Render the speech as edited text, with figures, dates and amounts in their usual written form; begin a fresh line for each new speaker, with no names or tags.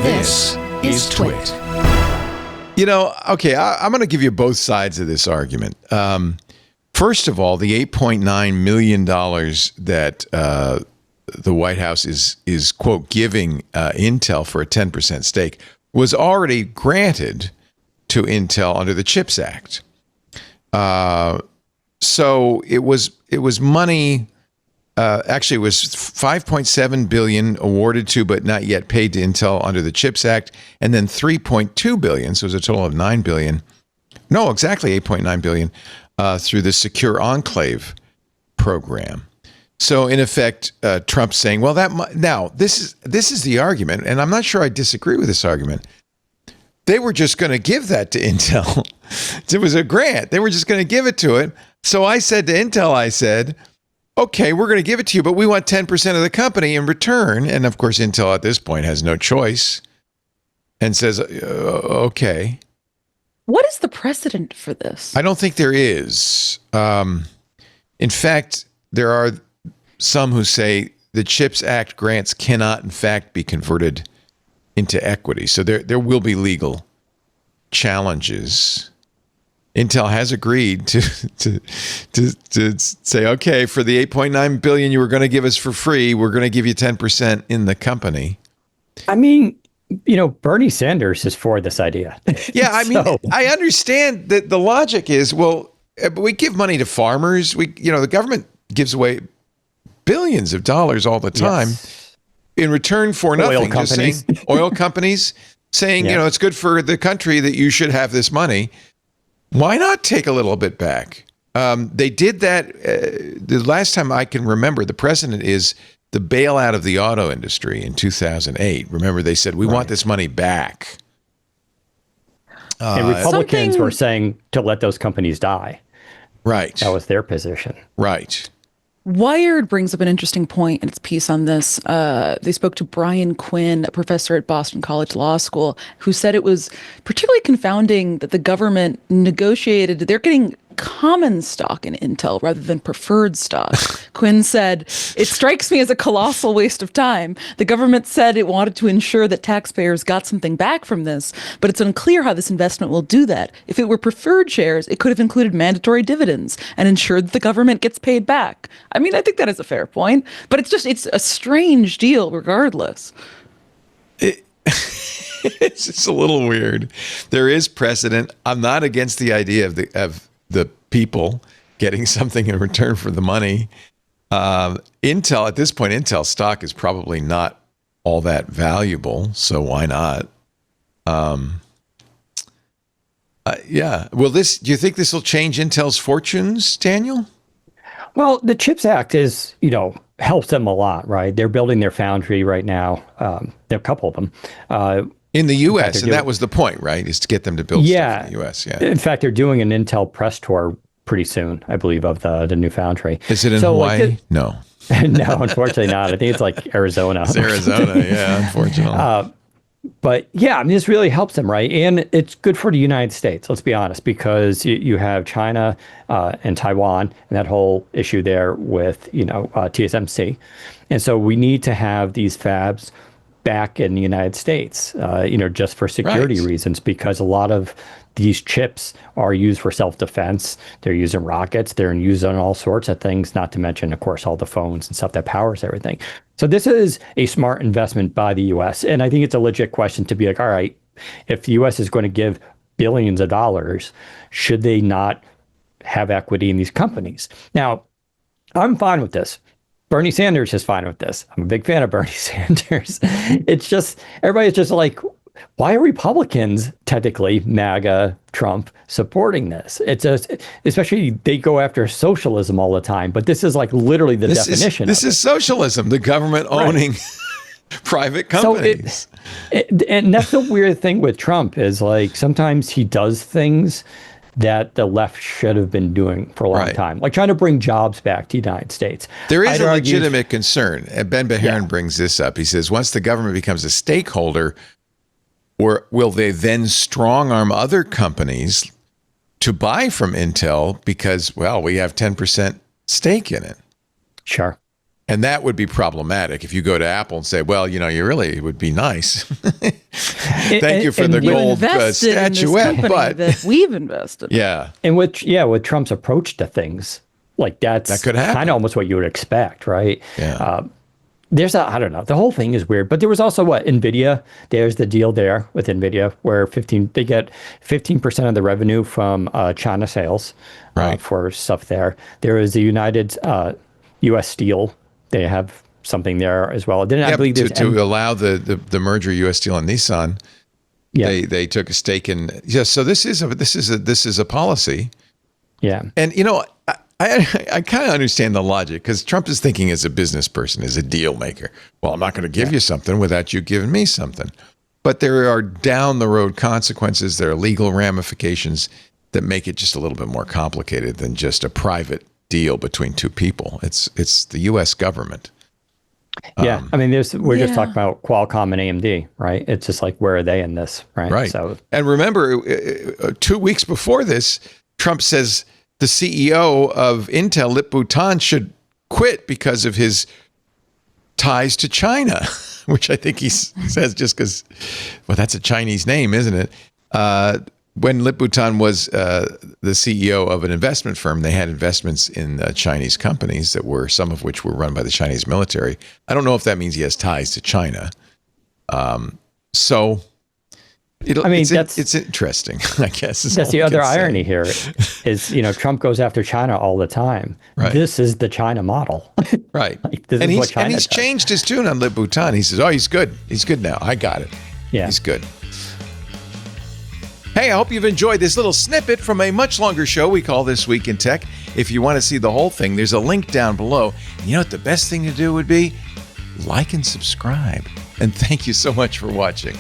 This is TWiT.
You know, okay, I'm going to give you both sides of this argument. First of all, the $8.9 million that the White House is quote, giving Intel for a 10% stake was already granted to Intel under the CHIPS Act. So it was money. Actually, it was $5.7 billion awarded to, but not yet paid to Intel under the CHIPS Act, and then $3.2 billion. So it was a total of $9 billion. No, exactly $8.9 billion through the Secure Enclave program. So in effect, Trump's saying, "Well, now this is the argument," and I'm not sure I disagree with this argument. They were just going to give that to Intel. It was a grant. They were just going to give it to it. So I said to Intel, I said, okay, we're going to give it to you, but we want 10% of the company in return. And of course, Intel at this point has no choice and says, okay.
What is the precedent for this?
I don't think there is. In fact, there are some who say the CHIPS Act grants cannot, in fact, be converted into equity. So there will be legal challenges. Intel has agreed to say, okay, for the $8.9 billion you were going to give us for free, we're going to give you 10% in the company.
I mean, you know, Bernie Sanders is for this idea.
Yeah, I mean, I understand that the logic is, well, we give money to farmers. The government gives away billions of dollars all the time in return for nothing.
Oil companies.
Just saying, oil companies saying, it's good for the country that you should have this money. Why not take a little bit back? They did that the last time I can remember. The precedent is the bailout of the auto industry in 2008. Remember, they said, we want this money back.
And Republicans were saying to let those companies die.
Right.
That was their position.
Right.
Wired brings up an interesting point in its piece on this. They spoke to Brian Quinn, a professor at Boston College Law School, who said it was particularly confounding that the government negotiated. They're getting common stock in Intel rather than preferred stock. Quinn said, "It strikes me as a colossal waste of time. The government said it wanted to ensure that taxpayers got something back from this, but it's unclear how this investment will do that. If it were preferred shares, it could have included mandatory dividends and ensured that the government gets paid back." I mean, I think that is a fair point, but it's a strange deal regardless.
It's just a little weird. There is precedent. I'm not against the idea of the people getting something in return for the money. Intel, at this point, Intel stock is probably not all that valuable, so why not? Yeah. Do you think this will change Intel's fortunes, Daniel?
Well, the CHIPS Act is, helps them a lot, right? They're building their foundry right now. There are a couple of them.
In the U.S., and that was the point, right? Is to get them to build stuff in the U.S., yeah.
In fact, they're doing an Intel press tour pretty soon, I believe, of the new foundry.
Is it in Hawaii? No.
No, unfortunately not. I think it's like Arizona.
It's Arizona, yeah, unfortunately.
But yeah, I mean, this really helps them, right? And it's good for the United States, let's be honest, because you have China and Taiwan and that whole issue there with, TSMC. And so we need to have these fabs back in the United States, just for security reasons, because a lot of these chips are used for self-defense. They're used in rockets. They're used on all sorts of things, not to mention, of course, all the phones and stuff that powers everything. So this is a smart investment by the U.S. And I think it's a legit question to be like, all right, if the U.S. is going to give billions of dollars, should they not have equity in these companies? Now, I'm fine with this. Bernie Sanders is fine with this. I'm a big fan of Bernie Sanders. It's just, everybody's just like, why are Republicans, technically MAGA, Trump, supporting this? Especially they go after socialism all the time, but this is like literally the definition.
This is socialism, the government owning private companies.
So and that's the weird thing with Trump is like sometimes he does things that the left should have been doing for a long time, like trying to bring jobs back to the United States.
There is a legitimate concern. Ben Beharin brings this up. He says, once the government becomes a stakeholder, or will they then strong-arm other companies to buy from Intel because, well, we have 10% stake in it?
Sure.
And that would be problematic if you go to Apple and say, well, you really it would be nice. Thank you for the gold statuette. But
that we've invested.
Yeah.
And with Trump's approach to things, like that could happen. Kind of almost what you would expect, right?
Yeah.
I don't know. The whole thing is weird. But there was also NVIDIA. There's the deal there with NVIDIA where they get 15% of the revenue from China sales for stuff there. There is the United U.S. Steel. They have something there as well. Then I believe
to allow the merger U.S. Steel and Nissan. Yeah. They took a stake in. Yes. So this is a policy.
Yeah.
And I kind of understand the logic because Trump is thinking as a business person, as a deal maker. Well, I'm not going to give you something without you giving me something. But there are down the road consequences. There are legal ramifications that make it just a little bit more complicated than just a private deal between two people. It's the U.S. government.
Yeah, I mean, we're just talking about Qualcomm and AMD, right? It's just like, where are they in this, right?
Right.
So,
and remember, 2 weeks before this, Trump says the CEO of Intel, Lip-Bu Tan, should quit because of his ties to China, which I think he says just because, well, that's a Chinese name, isn't it? When Lip-Bu Tan was the CEO of an investment firm, they had investments in Chinese companies some of which were run by the Chinese military. I don't know if that means he has ties to China. It's interesting, I guess.
That's the other irony here is, Trump goes after China all the time.
Right.
This is the China model.
Right. And he's changed his tune on Lip-Bu Tan. He says, oh, he's good. He's good now. I got it.
Yeah.
He's good. Hey, I hope you've enjoyed this little snippet from a much longer show we call This Week in Tech. If you want to see the whole thing, there's a link down below. And you know what the best thing to do would be? Like and subscribe. And thank you so much for watching.